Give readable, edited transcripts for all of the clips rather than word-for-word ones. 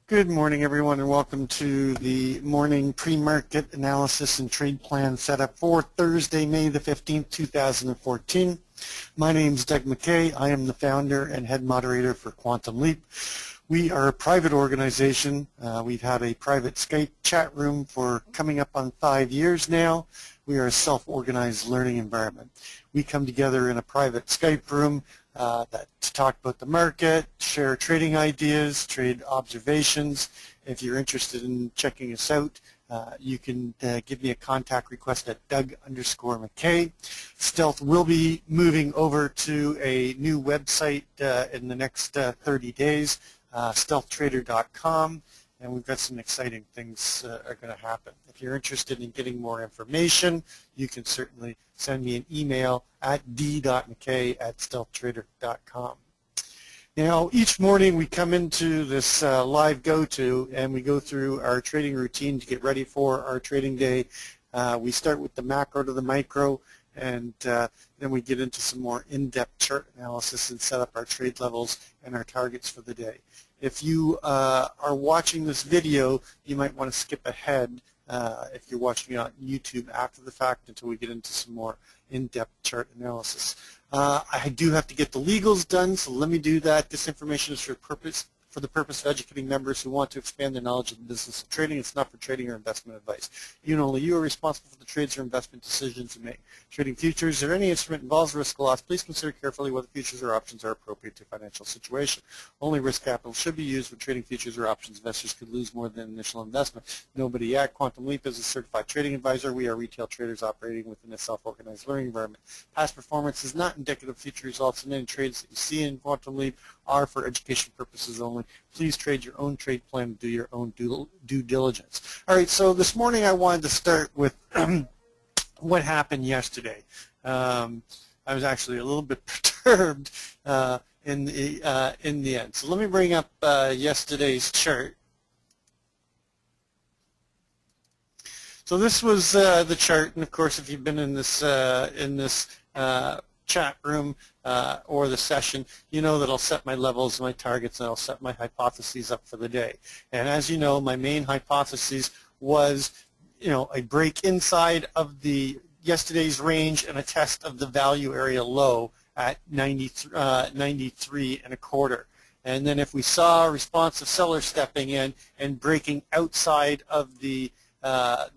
Good morning, everyone, and welcome to the morning pre-market analysis and trade plan setup for Thursday, May the 15th, 2014. My name is Doug McKay. I am the founder and head moderator for Quantum Leap. We are a private organization. We've had a private Skype chat room for coming up on 5 years now. We are a self-organized learning environment. We come together in a private Skype room to talk about the market, share trading ideas, trade observations. If you're interested in checking us out, you can give me a contact request at Doug_McKay. Stealth will be moving over to a new website in the next 30 days, stealthtrader.com, and we've got some exciting things are going to happen. If you're interested in getting more information, you can certainly send me an email at d.mckay@stealthtrader.com. Now, each morning we come into this live go-to and we go through our trading routine to get ready for our trading day. We start with the macro to the micro, and then we get into some more in-depth chart analysis and set up our trade levels and our targets for the day. If you are watching this video, you might want to skip ahead if you're watching it on YouTube after the fact until we get into some more in-depth chart analysis. I do have to get the legals done, so let me do that. This information is for the purpose of educating members who want to expand their knowledge of the business of trading. It's not for trading or investment advice. You and only you are responsible for the trades or investment decisions you make. Trading futures or any instrument involves risk or loss. Please consider carefully whether futures or options are appropriate to your financial situation. Only risk capital should be used when trading futures or options. Investors could lose more than initial investment. Nobody at Quantum Leap is a certified trading advisor. We are retail traders operating within a self-organized learning environment. Past performance is not indicative of future results, and any trades that you see in Quantum Leap are for education purposes only. Please trade your own trade plan and do your own due diligence. All right, so this morning I wanted to start with what happened yesterday. I was actually a little bit perturbed in the end. So let me bring up yesterday's chart. So this was the chart, and of course, if you've been in this chat room or the session, you know that I'll set my levels, my targets, and I'll set my hypotheses up for the day. And as you know, my main hypothesis was, a break inside of the yesterday's range and a test of the value area low at 93 and a quarter. And then if we saw a responsive seller stepping in and breaking outside of the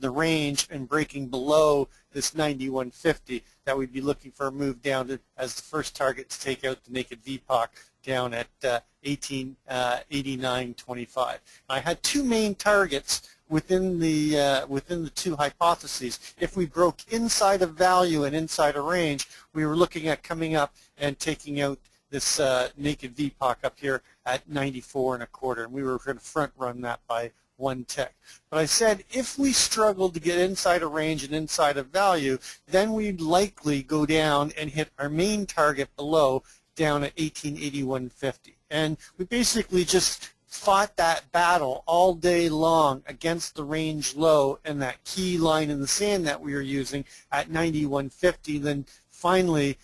range and breaking below this 91.50, that we'd be looking for a move down as the first target to take out the naked VPOC down at 1889.25. I had two main targets within the two hypotheses. If we broke inside of value and inside a range, we were looking at coming up and taking out this naked VPOC up here at 94 and a quarter, and we were going to front run that by one tick. But I said if we struggled to get inside a range and inside a value, then we'd likely go down and hit our main target below down at 1881.50. And we basically just fought that battle all day long against the range low and that key line in the sand that we were using at 91.50. Then finally,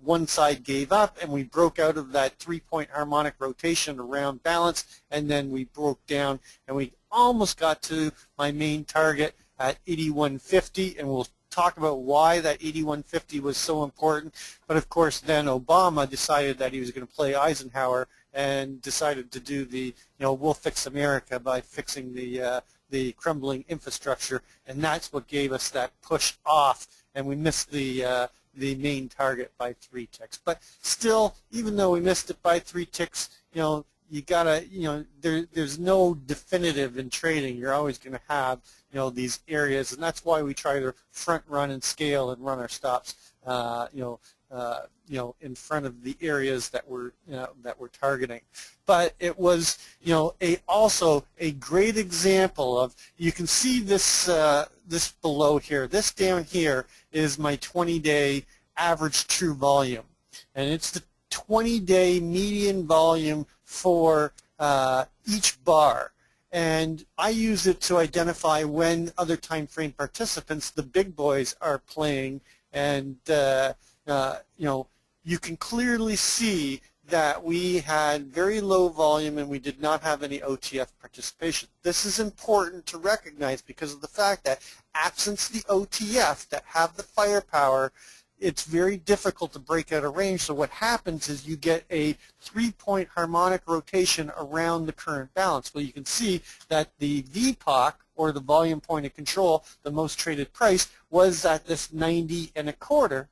one side gave up and we broke out of that three-point harmonic rotation around balance, and then we broke down and we almost got to my main target at 81.50, and we'll talk about why that 81.50 was so important. But of course then Obama decided that he was going to play Eisenhower and decided to do the, we'll fix America by fixing the crumbling infrastructure, and that's what gave us that push off, and we missed the main target by 3 ticks. But still, even though we missed it by 3 ticks, you gotta, there's no definitive in trading. You're always going to have, these areas, and that's why we try to front run and scale and run our stops, in front of the areas that we're targeting. But it was, also a great example of, you can see this this below here. This down here is my 20-day average true volume, and it's the 20-day median volume for each bar. And I use it to identify when other time frame participants, the big boys, are playing, and you can clearly see that we had very low volume and we did not have any OTF participation. This is important to recognize because of the fact that absence the OTF that have the firepower, it's very difficult to break out a range. So what happens is you get a 3-point harmonic rotation around the current balance. Well, you can see that the VPOC, or the volume point of control, the most traded price, was at this 90 1/4,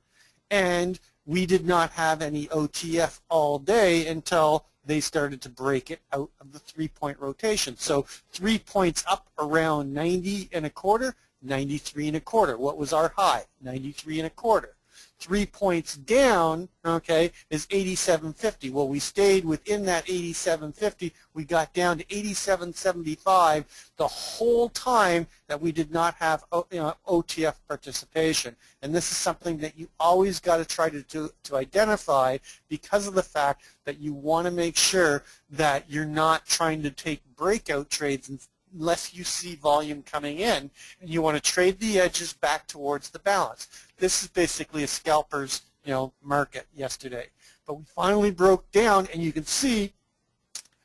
and we did not have any OTF all day until they started to break it out of the 3-point rotation. So 3 points up around 90 1/4, 93 1/4. What was our high? 93 1/4. 3 points down, okay, is 87.50. Well, we stayed within that 87.50. We got down to 87.75 the whole time that we did not have OTF participation. And this is something that you always got to try to identify, because of the fact that you want to make sure that you're not trying to take breakout trades unless you see volume coming in, and you want to trade the edges back towards the balance. This is basically a scalper's market yesterday. But we finally broke down, and you can see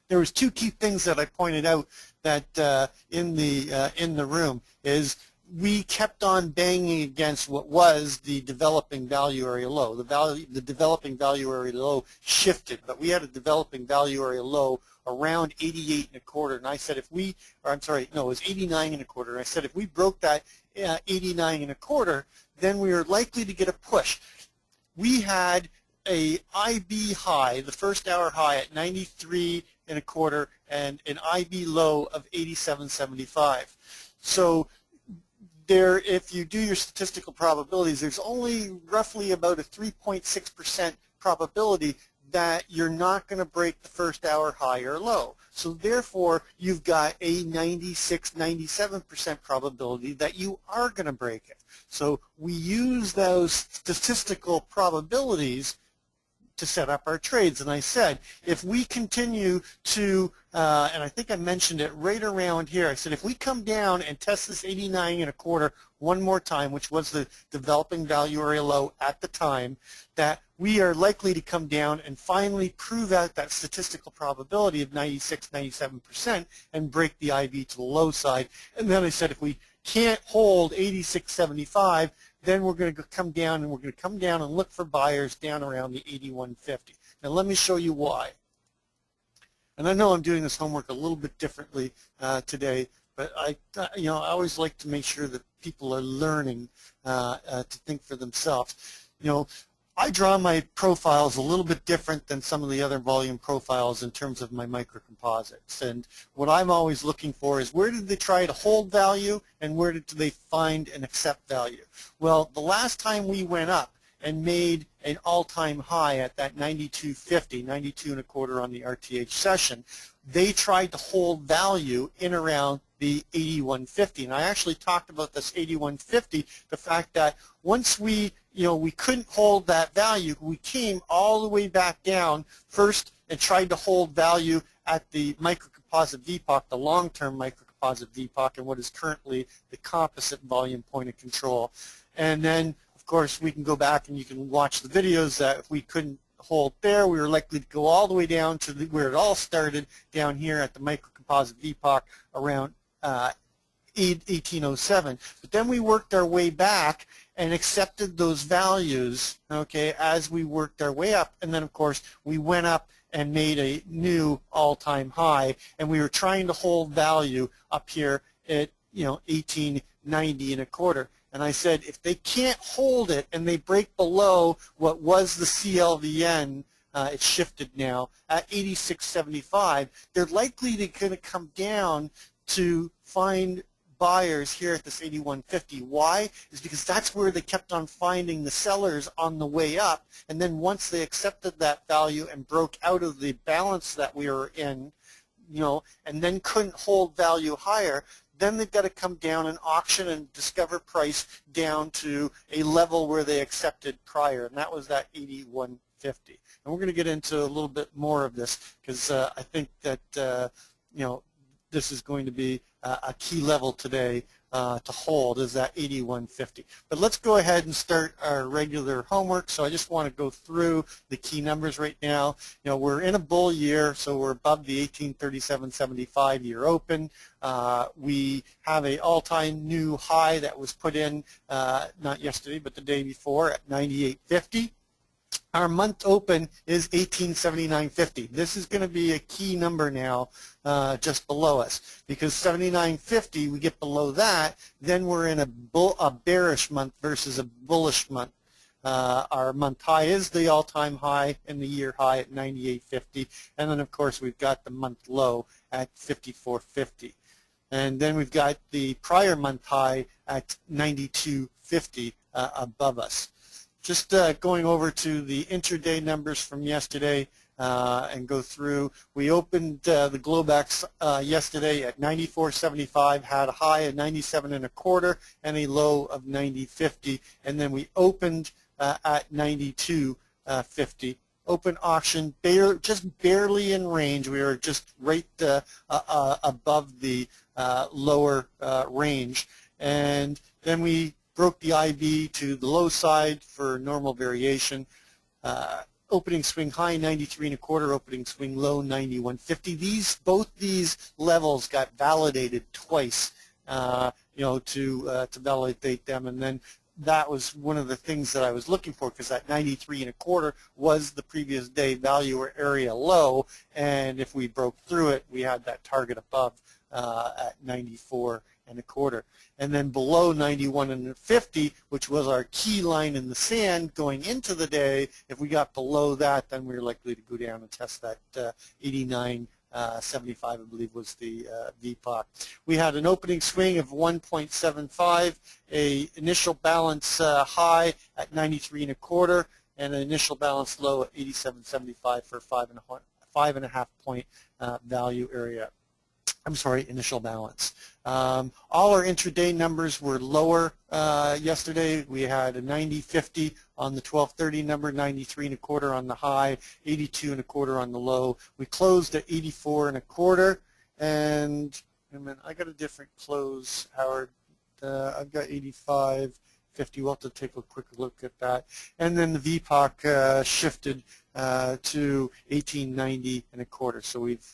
there was two key things that I pointed out that in the room is we kept on banging against what was the developing value area low. The developing value area low shifted, but we had a developing value area low around 88 1/4, and I said if we, or I'm sorry, no, it was 89 1/4, and I said if we broke that 89 1/4, then we were likely to get a push. We had a IB high, the first hour high at 93 1/4, and an IB low of 87.75. So there, if you do your statistical probabilities, there's only roughly about a 3.6% probability that you're not going to break the first hour high or low. So therefore, you've got a 96-97% probability that you are going to break it. So we use those statistical probabilities to set up our trades. And I said, if we continue to, and I think I mentioned it right around here, I said if we come down and test this 89 1/4 one more time, which was the developing value area low at the time, that we are likely to come down and finally prove out that statistical probability of 96-97% and break the IB to the low side. And then I said if we can't hold 86.75, then we're going to come down, and we're going to come down and look for buyers down around the 81.50. Now let me show you why. And I know I'm doing this homework a little bit differently today, but I always like to make sure that people are learning to think for themselves. I draw my profiles a little bit different than some of the other volume profiles in terms of my microcomposites. And what I'm always looking for is where did they try to hold value and where did they find and accept value. Well, the last time we went up and made an all-time high at that 92.50, 92 1/4 on the RTH session, they tried to hold value in around the 81.50. And I actually talked about this 81.50, the fact that once we couldn't hold that value, we came all the way back down first and tried to hold value at the microcomposite VPOC, the long-term microcomposite VPOC, and what is currently the composite volume point of control. And then, of course, we can go back and you can watch the videos that if we couldn't hold there, we were likely to go all the way down to where it all started, down here at the microcomposite VPOC around 1807. But then we worked our way back and accepted those values, okay, as we worked our way up. And then, of course, we went up and made a new all-time high, and we were trying to hold value up here at 1890 1/4. And I said, if they can't hold it and they break below what was the CLVN, it's shifted now, at 86.75, they're likely to come down to find buyers here at this 81.50. Why? Is because that's where they kept on finding the sellers on the way up, and then once they accepted that value and broke out of the balance that we were in, and then couldn't hold value higher, then they've got to come down and auction and discover price down to a level where they accepted prior, and that was that 81.50. And we're going to get into a little bit more of this because I think that this is going to be a key level today to hold is that 81.50. But let's go ahead and start our regular homework. So I just want to go through the key numbers right now. You know, we're in a bull year, so we're above the 1837.75 year open. We have an all-time new high that was put in not yesterday, but the day before at 98.50. Our month open is 1879.50. This is going to be a key number now just below us, because 79.50, we get below that, then we're in a bearish month versus a bullish month. Our month high is the all-time high and the year high at 98.50, and then of course we've got the month low at 54.50. And then we've got the prior month high at 92.50 above us. Just going over to the intraday numbers from yesterday and go through. We opened the Globex yesterday at 94.75, had a high of 97.25 and a low of 90.50, and then we opened at 92.50. Open auction, just barely in range. We were just right above the lower range, and then we broke the IB to the low side for normal variation. Opening swing high 93.25, opening swing low 91.50. Both these levels got validated twice, to validate them, and then that was one of the things that I was looking for, because that 93.25 was the previous day value or area low, and if we broke through it, we had that target above at 94.25. And then below 91.50, which was our key line in the sand going into the day, if we got below that, then we were likely to go down and test that 89.75, I believe, was the VPOC. We had an opening swing of 1.75, a initial balance high at 93.25, and an initial balance low at 87.75 for 5.5 point value area. I'm sorry, initial balance. All our intraday numbers were lower yesterday. We had a 90.50 on the 12:30 number, 93.25 on the high, 82.25 on the low. We closed at 84.25, and I got a different close, Howard. I've got 85.50. We'll have to take a quick look at that. And then the VPOC shifted to 1890.25. So we've,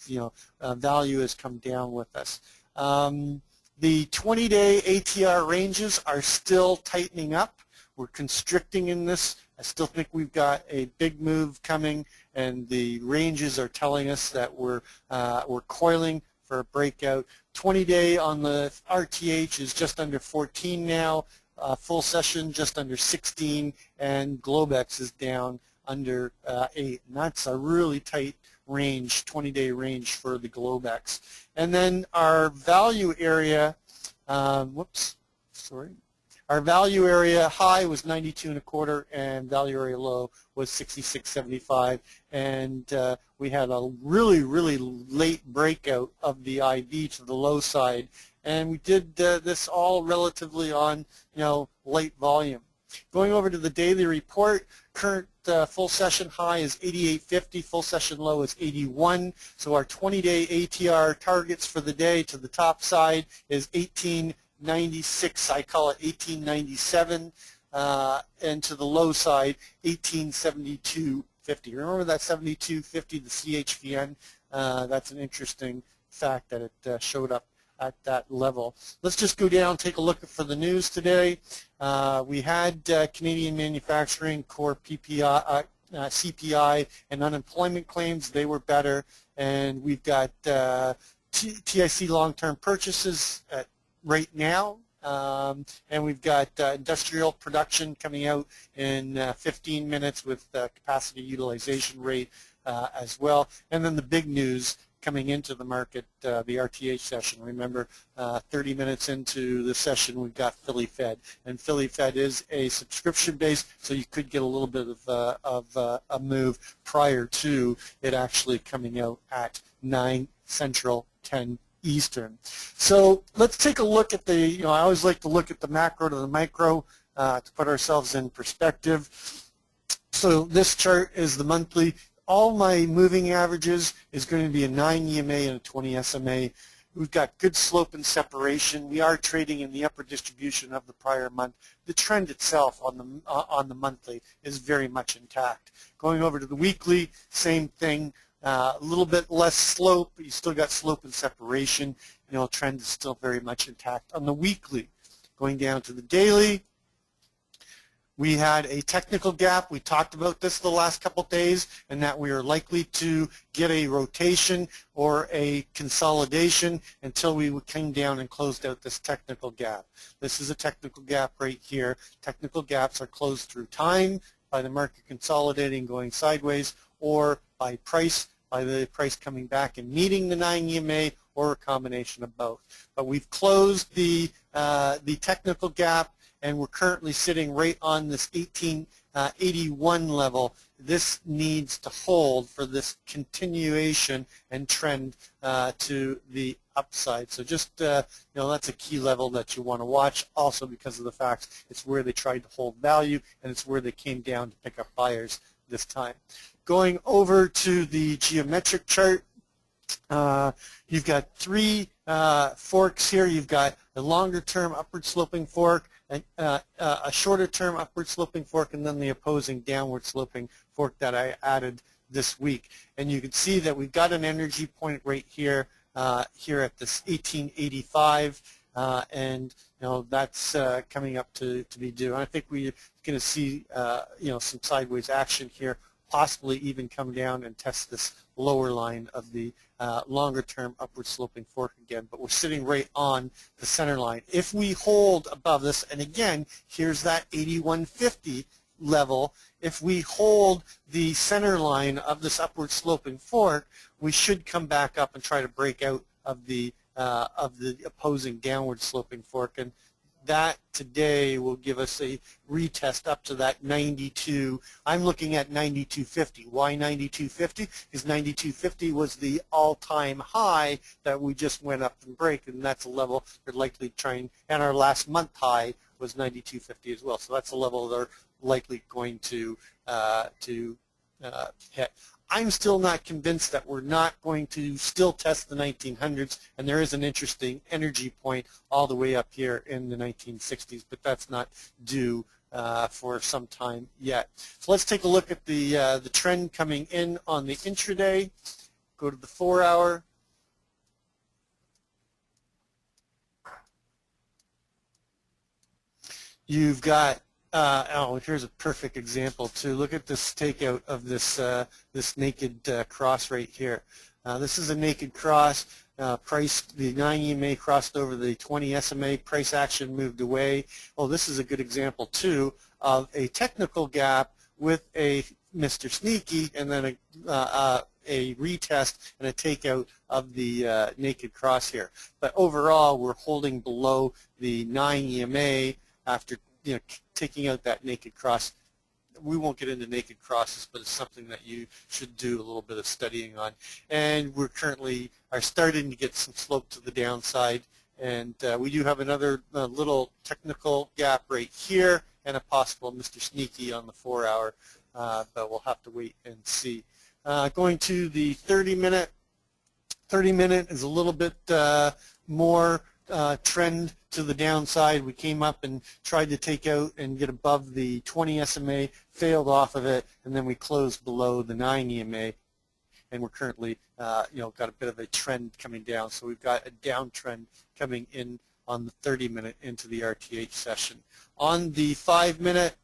value has come down with us. The 20-day ATR ranges are still tightening up. We're constricting in this. I still think we've got a big move coming, and the ranges are telling us that we're coiling for a breakout. 20-day on the RTH is just under 14 now. Full session just under 16, and Globex is down under 8, and that's a really tight range, 20-day range for the Globex. And then our value area, our value area high was 92.25, and value area low was 66.75, and we had a really, really late breakout of the IB to the low side, and we did this all relatively on, late volume. Going over to the daily report, current full session high is 88.50, full session low is 81. So our 20-day ATR targets for the day to the top side is 1896. I call it 1897, and to the low side 1872.50. Remember that 72.50, the CHVN? That's an interesting fact that it showed up at that level. Let's just go down and take a look for the news today. We had Canadian manufacturing, core PPI, CPI, and unemployment claims. They were better. And we've got TIC long-term purchases right now. And we've got industrial production coming out in 15 minutes with capacity utilization rate as well. And then the big news coming into the market, the RTH session. Remember, 30 minutes into the session, we've got Philly Fed, and Philly Fed is a subscription-based, so you could get a little bit of a move prior to it actually coming out at 9 Central, 10 Eastern. So let's take a look at the, I always like to look at the macro to the micro to put ourselves in perspective. So this chart is the monthly. All my moving averages is going to be a 9 EMA and a 20 SMA. We've got good slope and separation. We are trading in the upper distribution of the prior month. The trend itself on the monthly is very much intact. Going over to the weekly, same thing. A little bit less slope, but you still got slope and separation. Trend is still very much intact on the weekly. Going down to the daily, we had a technical gap. We talked about this the last couple of days, and that we are likely to get a rotation or a consolidation until we came down and closed out this technical gap. This is a technical gap right here. Technical gaps are closed through time, by the market consolidating, going sideways, or by the price coming back and meeting the 9 EMA, or a combination of both. But we've closed the technical gap, and we're currently sitting right on this 1881 level. This needs to hold for this continuation and trend to the upside. So just, that's a key level that you want to watch, also because of the fact it's where they tried to hold value, and it's where they came down to pick up buyers this time. Going over to the geometric chart, you've got three forks here. You've got a longer-term upward sloping fork, a shorter-term upward sloping fork, and then the opposing downward sloping fork that I added this week. And you can see that we've got an energy point right here, here at this 1885, and that's coming up to be due. And I think we're going to see some sideways action here, possibly even come down and test this lower line of the longer-term upward sloping fork again. But we're sitting right on the center line. If we hold above this, and again, here's that 8150 level, if we hold the center line of this upward sloping fork, we should come back up and try to break out of the opposing downward sloping fork, and that today will give us a retest up to that 92. I'm looking at 9250. Why 9250? Because 9250 was the all-time high that we just went up and break, and that's a level they're likely trying, and our last month high was 9250 as well. So that's a level they're likely going to hit. I'm still not convinced that we're not going to still test the 1900s, and there is an interesting energy point all the way up here in the 1960s, but that's not due for some time yet. So let's take a look at the trend coming in on the intraday. Go to the 4-hour. You've got here's a perfect example too. Look at this takeout of this this naked cross right here. This is a naked cross. Price, the 9 EMA crossed over the 20 SMA. Price action moved away. Well, this is a good example too of a technical gap with a Mr. Sneaky, and then a retest and a takeout of the naked cross here. But overall, we're holding below the 9 EMA after taking out that naked cross. We won't get into naked crosses, but it's something that you should do a little bit of studying on. And we're currently starting to get some slope to the downside, and we do have another little technical gap right here and a possible Mr. Sneaky on the 4-hour, but we'll have to wait and see. Going to the 30-minute. 30-minute is a little bit more trend to the downside. We came up and tried to take out and get above the 20 SMA, failed off of it, and then we closed below the 9 EMA, and we're currently got a bit of a trend coming down. So we've got a downtrend coming in on the 30-minute into the RTH session. On the 5-minute,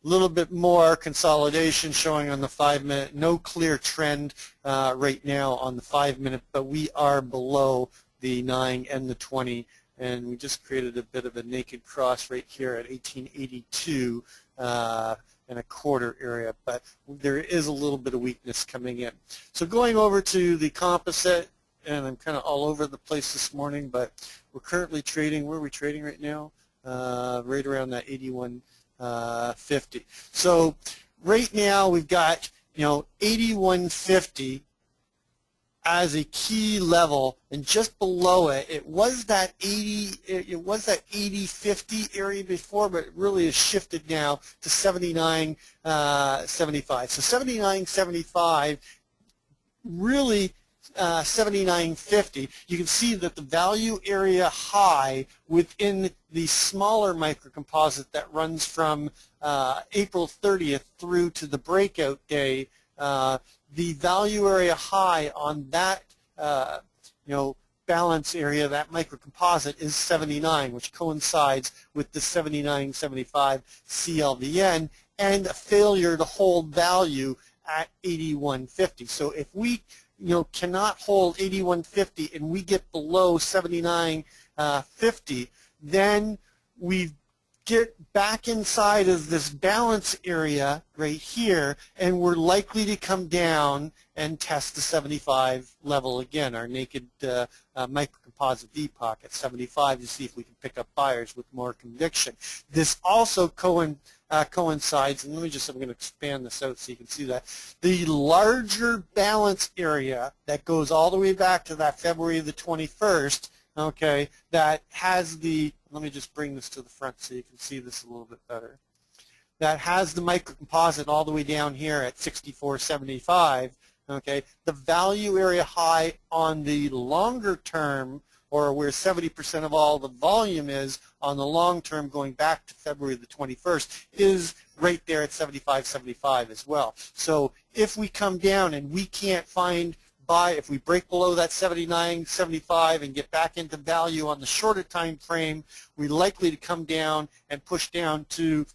a little bit more consolidation showing on the 5-minute. No clear trend right now on the 5-minute, but we are below the 9 and the 20, and we just created a bit of a naked cross right here at 1882 and a quarter area, but there is a little bit of weakness coming in. So going over to the composite, and I'm kind of all over the place this morning, but we're currently trading, where are we trading right now? Right around that 81.50. So right now we've got 81.50 as a key level, and just below it, it was that 80.50 area before, but it really has shifted now to 79.75. So 79.75 really 79.50, you can see that the value area high within the smaller microcomposite that runs from April 30th through to the breakout day, the value area high on that balance area, that microcomposite, is 79, which coincides with the 79.75 CLVN, and a failure to hold value at 81.50. So if we cannot hold 81.50 and we get below 79.50, then we get back inside of this balance area right here, and we're likely to come down and test the 75 level again, our naked microcomposite VPOC at 75, to see if we can pick up buyers with more conviction. This also coincides, and I'm going to expand this out so you can see that. The larger balance area that goes all the way back to that February the 21st, okay, that has the, let me just bring this to the front so you can see this a little bit better, that has the microcomposite all the way down here at 64.75, okay, the value area high on the longer term, or where 70% of all the volume is on the long term going back to February the 21st, is right there at 75.75 as well. So if we come down and we can't find buy, if we break below that 79.75 and get back into value on the shorter time frame, we're likely to come down and push down to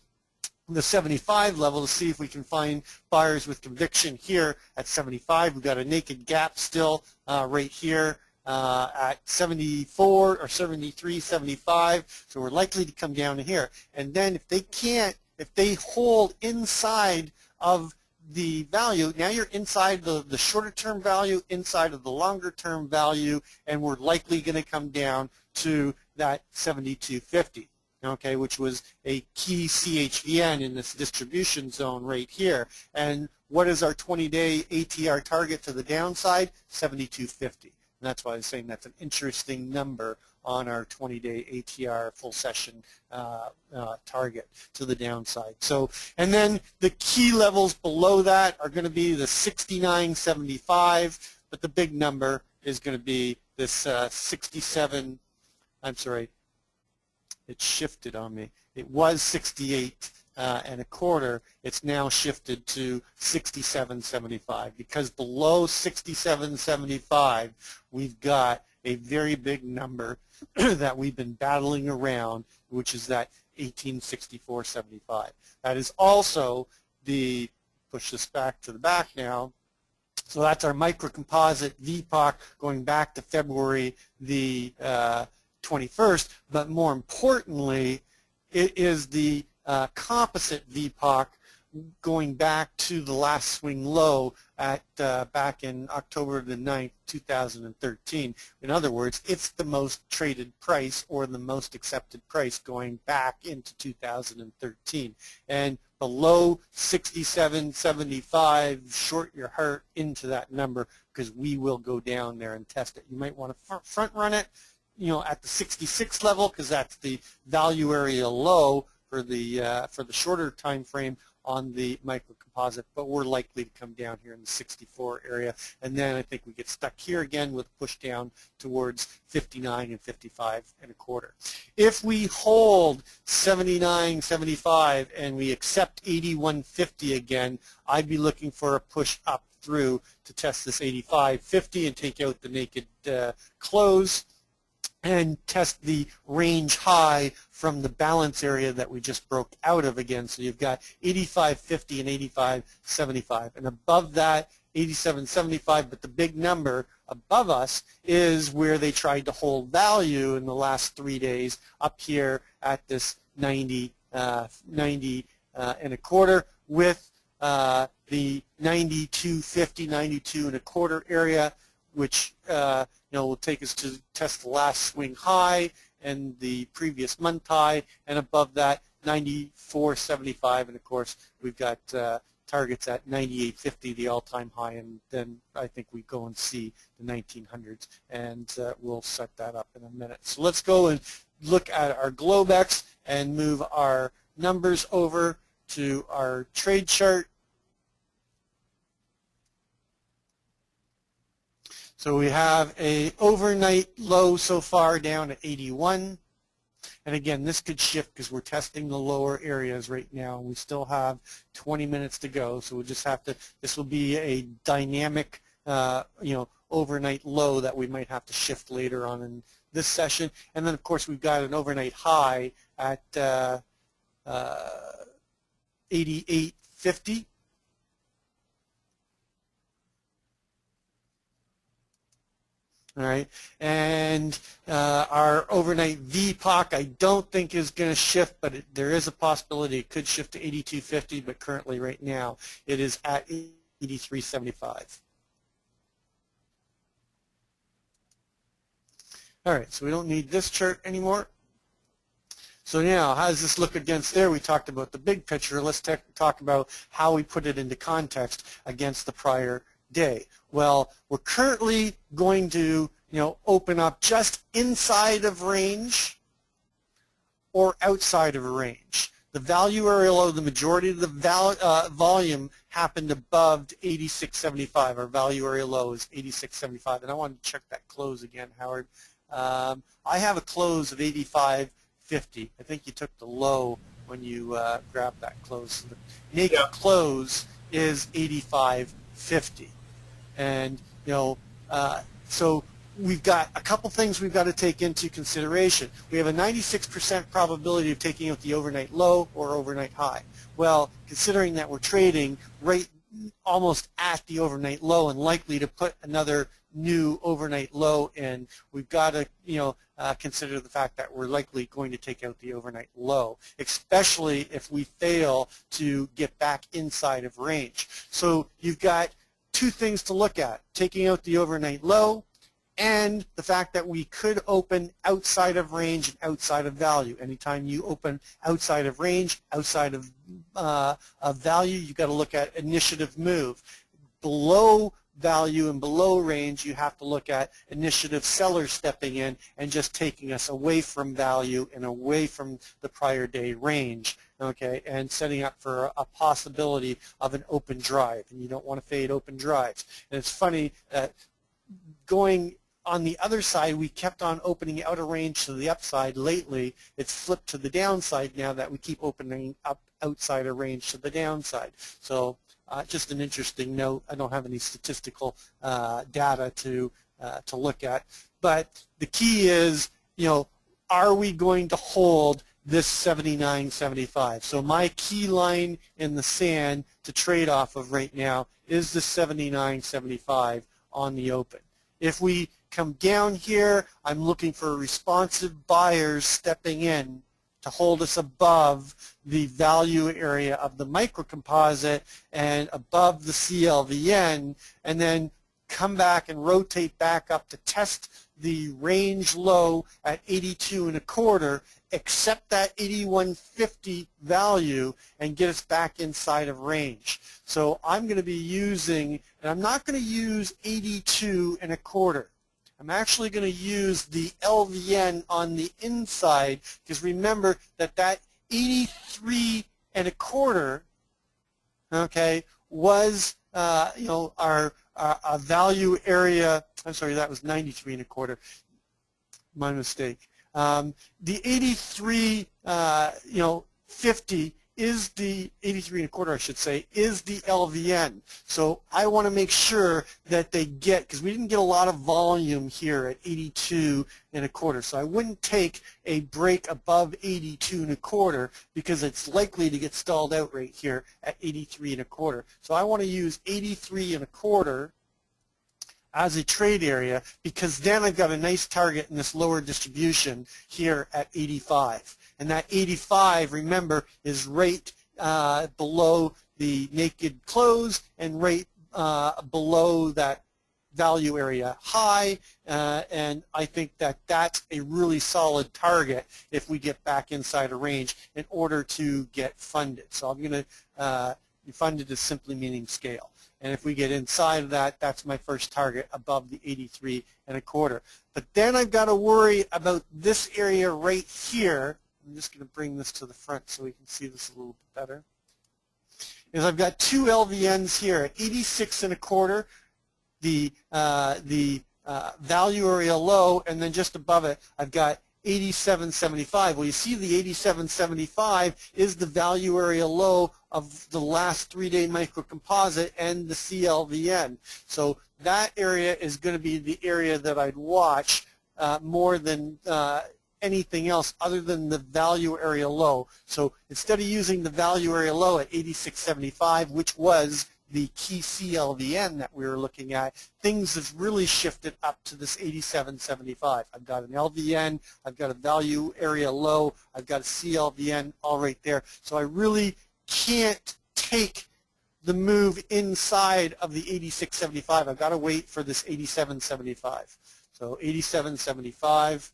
the 75 level to see if we can find buyers with conviction here at 75. We've got a naked gap still right here at 74 or 73.75, so we're likely to come down to here. And then if they can't, if they hold inside of the value, now you're inside the shorter term value, inside of the longer term value, and we're likely going to come down to that 72.50, okay, which was a key CHVN in this distribution zone right here. And what is our 20-day ATR target to the downside? 72.50. And that's why I was saying that's an interesting number on our 20-day ATR full session target to the downside. So, and then the key levels below that are going to be the 69.75, but the big number is going to be this 67. I'm sorry, it shifted on me. It was 68 and a quarter. It's now shifted to 67.75, because below 67.75 we've got a very big number that we've been battling around, which is that 1864.75. That is also the, push this back to the back now, so that's our microcomposite VPOC going back to February the 21st, but more importantly, it is the composite VPOC going back to the last swing low at back in October the 9th, 2013. In other words, it's the most traded price or the most accepted price going back into 2013. And below 67.75, short your heart into that number, because we will go down there and test it. You might want to front run it, at the 66 level, because that's the value area low for the shorter time frame on the microcomposite, but we're likely to come down here in the 64 area, and then I think we get stuck here again with push down towards 59 and 55 and a quarter. If we hold 79.75 and we accept 81.50 again, I'd be looking for a push up through to test this 85.50 and take out the naked close and test the range high from the balance area that we just broke out of again. So you've got 85.50 and 85.75. And above that, 87.75, but the big number above us is where they tried to hold value in the last 3 days, up here at this 90 and a quarter, with the 92.50, 92 and a quarter area, which will take us to test the last swing high and the previous month high, and above that 94.75, and of course we've got targets at 98.50, the all-time high, and then I think we go and see the 1900s, and we'll set that up in a minute. So let's go and look at our Globex and move our numbers over to our trade chart. So we have a overnight low so far down at 81. And again, this could shift because we're testing the lower areas right now. We still have 20 minutes to go, so we'll just have to, this will be a dynamic, overnight low that we might have to shift later on in this session. And then, of course, we've got an overnight high at 88.50. All right, and our overnight VPOC I don't think is going to shift, but there is a possibility it could shift to 82.50, but currently right now it is at 83.75. All right, so we don't need this chart anymore. So now, how does this look against there? We talked about the big picture. Let's talk about how we put it into context against the prior day. Well, we're currently going to, open up just inside of range or outside of a range. The value area low, the majority of the volume happened above 86.75. Our value area low is 86.75, and I want to check that close again, Howard. I have a close of 85.50. I think you took the low when you grabbed that close. So the naked close is 85.50. And, so we've got a couple things we've got to take into consideration. We have a 96% probability of taking out the overnight low or overnight high. Well, considering that we're trading right almost at the overnight low and likely to put another new overnight low in, we've got to, consider the fact that we're likely going to take out the overnight low, especially if we fail to get back inside of range. So you've got two things to look at: taking out the overnight low and the fact that we could open outside of range and outside of value. Anytime you open outside of range, outside of value, you've got to look at initiative move. Below value and below range, you have to look at initiative sellers stepping in and just taking us away from value and away from the prior day range, okay, and setting up for a possibility of an open drive. And you don't want to fade open drives. And it's funny that going on the other side, we kept on opening out of range to the upside. Lately, it's flipped to the downside now that we keep opening up outside of range to the downside. So just an interesting note. I don't have any statistical data to look at, but the key is, are we going to hold this 79.75? So my key line in the sand to trade off of right now is the 79.75 on the open. If we come down here, I'm looking for responsive buyers stepping in to hold us above the value area of the microcomposite and above the CLVN, and then come back and rotate back up to test the range low at 82.25, accept that 81.50 value, and get us back inside of range. So I'm going to be using, and I'm not going to use 82.25. I'm actually going to use the LVN on the inside, because remember that 83.25, okay, was our value area. I'm sorry, that was 93.25. My mistake. The 83.50 is the 83.25, I should say, is the LVN. So I want to make sure that they get, because we didn't get a lot of volume here at 82.25. So I wouldn't take a break above 82.25 because it's likely to get stalled out right here at 83.25. So I want to use 83.25 as a trade area, because then I've got a nice target in this lower distribution here at 85. And that 85, remember, is right below the naked close and right below that value area high, and I think that that's a really solid target if we get back inside a range in order to get funded. So I'm going to, funded is simply meaning scale. And if we get inside of that, that's my first target above the 83.25. But then I've got to worry about this area right here. I'm just going to bring this to the front so we can see this a little bit better. Is I've got two LVNs here at 86.25. The value area low, and then just above it I've got 87.75. Well, you see the 87.75 is the value area low of the last 3-day microcomposite and the CLVN. So that area is going to be the area that I'd watch more than anything else other than the value area low. So instead of using the value area low at 86.75, which was the key CLVN that we were looking at, things have really shifted up to this 87.75. I've got an LVN, I've got a value area low, I've got a CLVN all right there. So I really can't take the move inside of the 86.75. I've got to wait for this 87.75. So 87.75.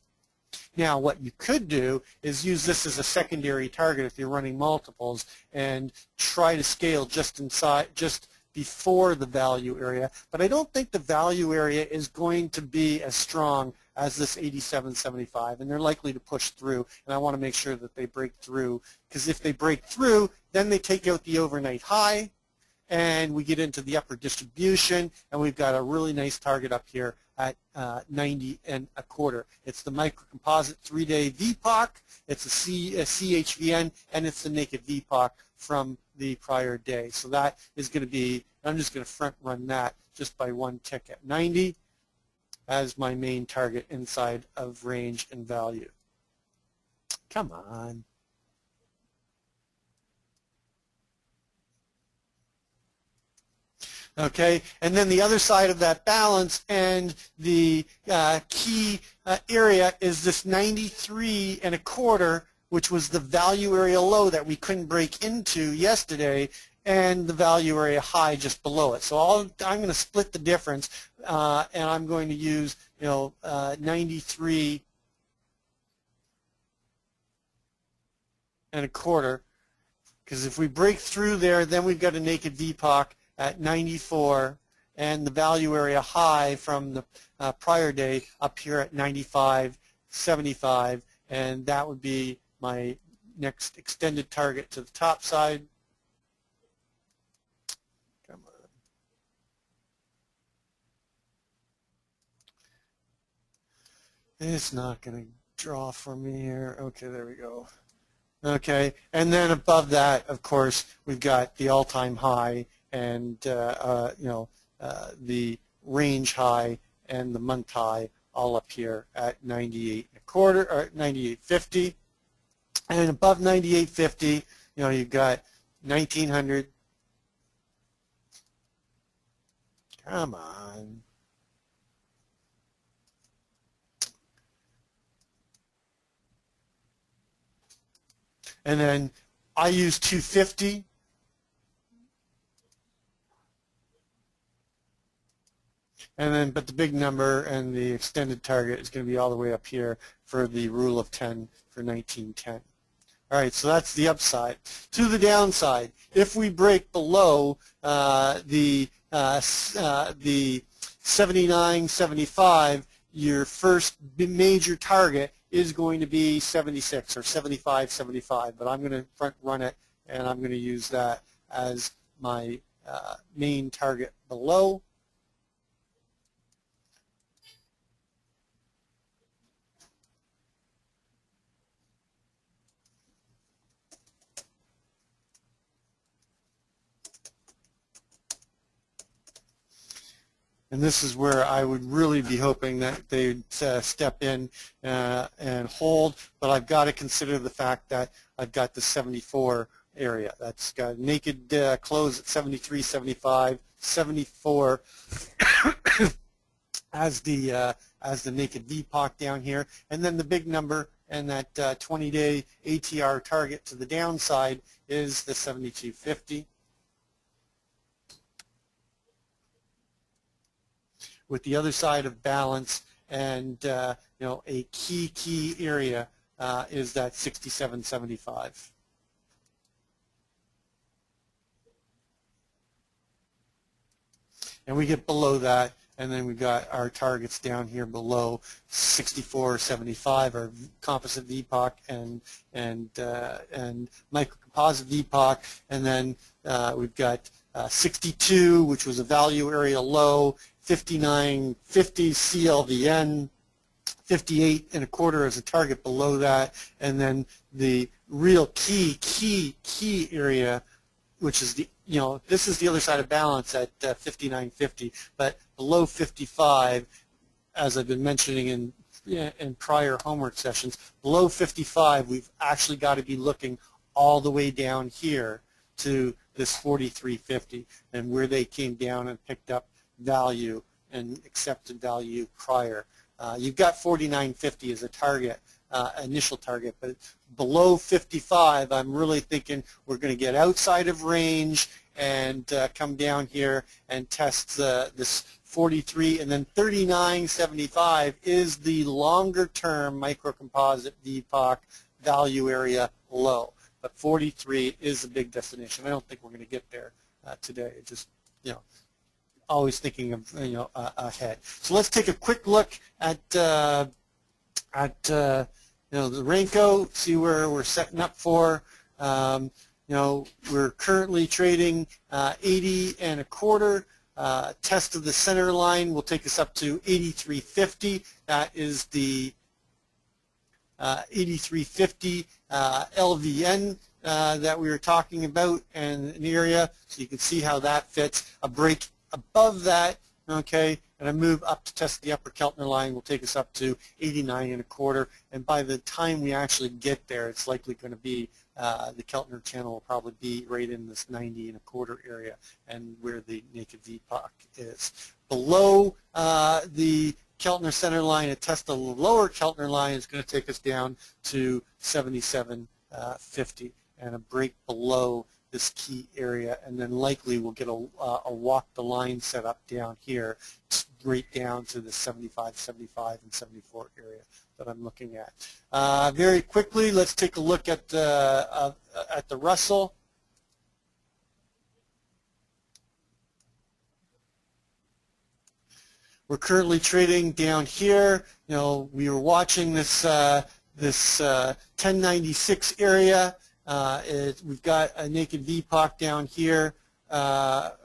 Now, what you could do is use this as a secondary target if you're running multiples and try to scale just inside, just before the value area. But I don't think the value area is going to be as strong as this 87.75, and they're likely to push through. And I want to make sure that they break through, because if they break through, then they take out the overnight high, and we get into the upper distribution, and we've got a really nice target up here at 90.25. It's the microcomposite 3-day VPOC, it's a CHVN, and it's the naked VPOC from the prior day. So that is going to be, I'm just going to front run that just by one tick at 90 as my main target inside of range and value. Come on. Okay, and then the other side of that balance and the key area is this 93.25, which was the value area low that we couldn't break into yesterday, and the value area high just below it. So I'm going to split the difference, and I'm going to use 93.25, because if we break through there, then we've got a naked VPOC at 94, and the value area high from the prior day up here at 95.75, and that would be my next extended target to the top side. Come on. It's not going to draw for me here. Okay, there we go. Okay, and then above that, of course, we've got the all-time high, and the range high and the month high all up here at 98.25 or 98.50, and above 98.50, you've got 1900. Come on. And then I use 250. And then, but the big number and the extended target is going to be all the way up here for the rule of 10 for 1910. All right, so that's the upside. To the downside, if we break below the 79.75, your first major target is going to be 76 or 75.75, but I'm going to front run it, and I'm going to use that as my main target below. And this is where I would really be hoping that they'd step in and hold, but I've got to consider the fact that I've got the 74 area. That's got naked close at 73.75, 74 as the naked VPOC down here, and then the big number and that 20-day ATR target to the downside is the 72.50. With the other side of balance, and a key area is that 67.75. And we get below that, and then we've got our targets down here below 64.75, our composite VPOC and microcomposite VPOC, and then we've got 62, which was a value area low, 59.50 CLVN, 58.25 as a target below that, and then the real key area, which is the, this is the other side of balance at 59.50, but below 55, as I've been mentioning in prior homework sessions, below 55, we've actually got to be looking all the way down here to this 43.50, and where they came down and picked up value and accepted value prior. You've got 49.50 as a target, initial target, but below 55, I'm really thinking we're going to get outside of range and come down here and test this 43, and then 39.75 is the longer-term microcomposite VPOC value area low. But 43 is a big destination. I don't think we're going to get there today. It just, always thinking of ahead. So let's take a quick look at the Renko, see where we're setting up for. We're currently trading 80.25. Test of the center line will take us up to 83.50. That is the 83.50 LVN that we were talking about, and an area, so you can see how that fits. A break above that, okay, and a move up to test the upper Keltner line will take us up to 89.25, and by the time we actually get there, it's likely going to be the Keltner channel will probably be right in this 90.25 area, and where the naked VPOC is. Below the Keltner center line, a test of the lower Keltner line is going to take us down to 77.50, and a break below this key area, and then likely we'll get a walk the line set up down here, right down to the 75, 75, and 74 area that I'm looking at. Very quickly, let's take a look at the Russell. We're currently trading down here. We were watching this 1096 area. We've got a naked VPOC down here, microcomposite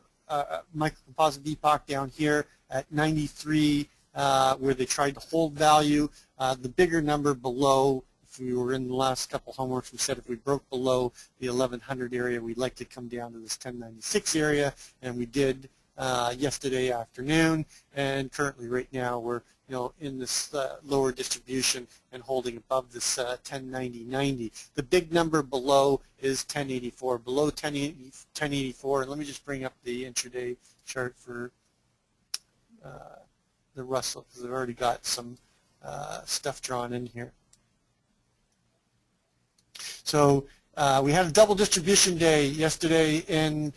VPOC down here at 93, where they tried to hold value. The bigger number below, if we were in the last couple homeworks, we said if we broke below the 1100 area, we'd like to come down to this 1096 area, and we did yesterday afternoon. And currently, right now, we're in this lower distribution and holding above this 1090.90. The big number below is 1084. Below 1084, and let me just bring up the intraday chart for the Russell, because I've already got some stuff drawn in here. So we had a double distribution day yesterday in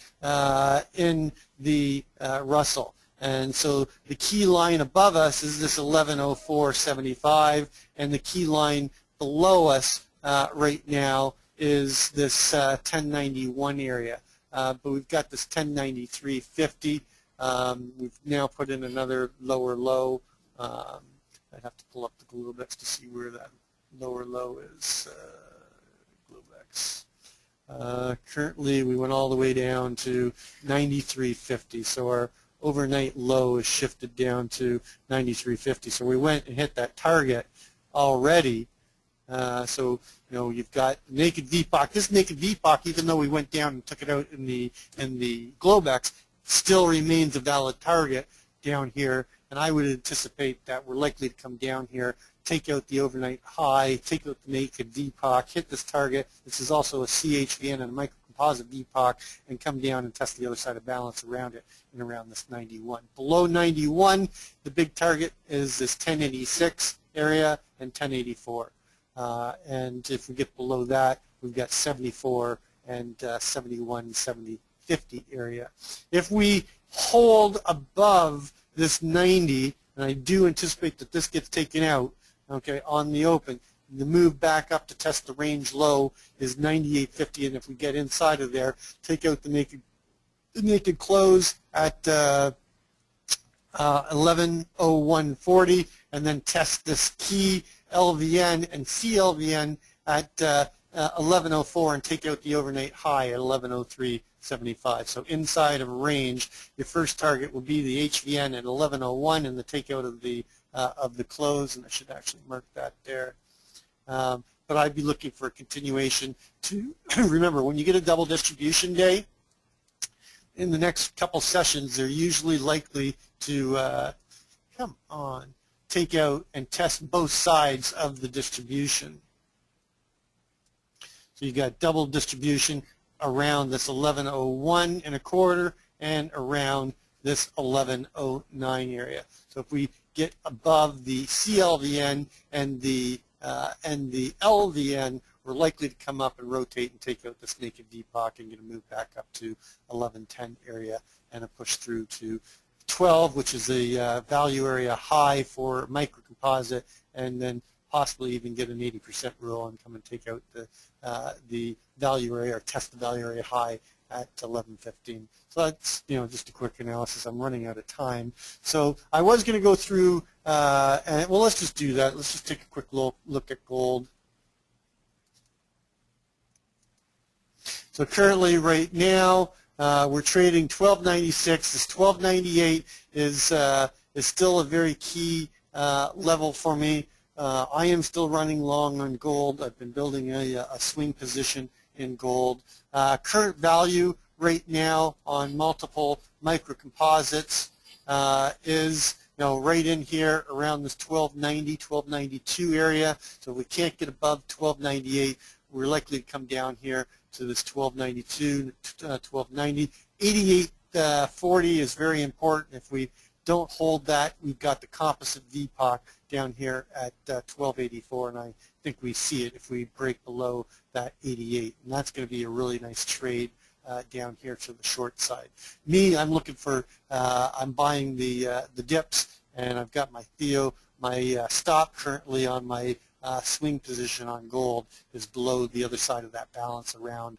the Russell. And so the key line above us is this 1104.75, and the key line below us right now is this 1091 area. But we've got this 1093.50. We've now put in another lower low. I'd have to pull up the Globex to see where that lower low is. Globex. Currently, we went all the way down to 93.50. So our overnight low is shifted down to 93.50. So we went and hit that target already. So you've got naked VPOC. This naked VPOC, even though we went down and took it out in the Globex, still remains a valid target down here. And I would anticipate that we're likely to come down here, take out the overnight high, take out the naked VPOC, hit this target. This is also a CHVN and a microcomposite VPOC, and come down and test the other side of balance around it and around this 91. Below 91, the big target is this 1086 area and 1084. And if we get below that, we've got 74 and 71, 70, 50 area. If we hold above this 90, and I do anticipate that this gets taken out, okay, on the open, the move back up to test the range low is 98.50, and if we get inside of there, take out the naked close at 1101.40, and then test this key LVN and CLVN at 1104, and take out the overnight high at 1103. 75. So inside of range, your first target will be the HVN at 1101 and the takeout of the close, and I should actually mark that there. But I'd be looking for a continuation to remember, when you get a double distribution day, in the next couple sessions, they're usually likely to take out and test both sides of the distribution. So you got double distribution around this 1101 and a quarter and around this 1109 area. So if we get above the CLVN and the LVN, we're likely to come up and rotate and take out this naked VPOC and get a move back up to 1110 area and a push through to 12, which is the value area high for microcomposite, and then possibly even get an 80% rule and come and take out the value area or test the value area high at 1115. So that's just a quick analysis. I'm running out of time. So I was going to go through, and well, let's just do that. Let's just take a quick look at gold. So currently, right now, we're trading 1296. This 1298 is still a very key level for me. I am still running long on gold. I've been building a swing position in gold. Current value right now on multiple microcomposites is right in here around this 1290, 1292 area. So if we can't get above 1298, we're likely to come down here to this 1292, 1290. 88.40 is very important. If we don't hold that, we've got the composite VPOC down here at 1284, and I think we see it if we break below that 88, and that's going to be a really nice trade down here to the short side. Me, I'm looking for, I'm buying the dips, and I've got my Theo. My stop currently on my swing position on gold is below the other side of that balance, around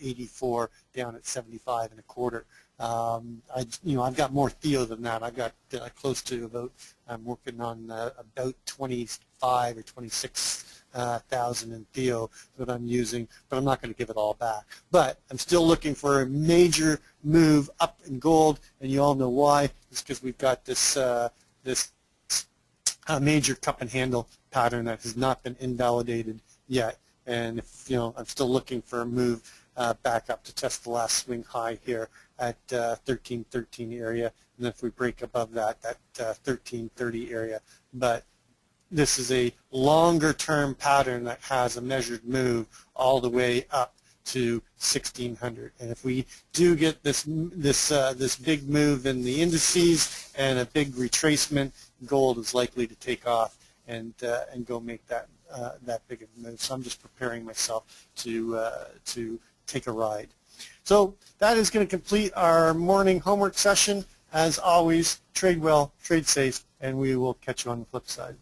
84, down at 75 and a quarter. I've got more Theo than that. I've got close to about, I'm working on about 25 or 26,000 in Theo that I'm using, but I'm not going to give it all back. But I'm still looking for a major move up in gold, and you all know why. It's because we've got this major cup and handle pattern that has not been invalidated yet. And if I'm still looking for a move back up to test the last swing high here at 1313 area, and then if we break above that 1330 area. But this is a longer term pattern that has a measured move all the way up to 1600. And if we do get this big move in the indices and a big retracement, gold is likely to take off and go make that big of a move. So I'm just preparing myself to take a ride. So that is going to complete our morning homework session. As always, trade well, trade safe, and we will catch you on the flip side.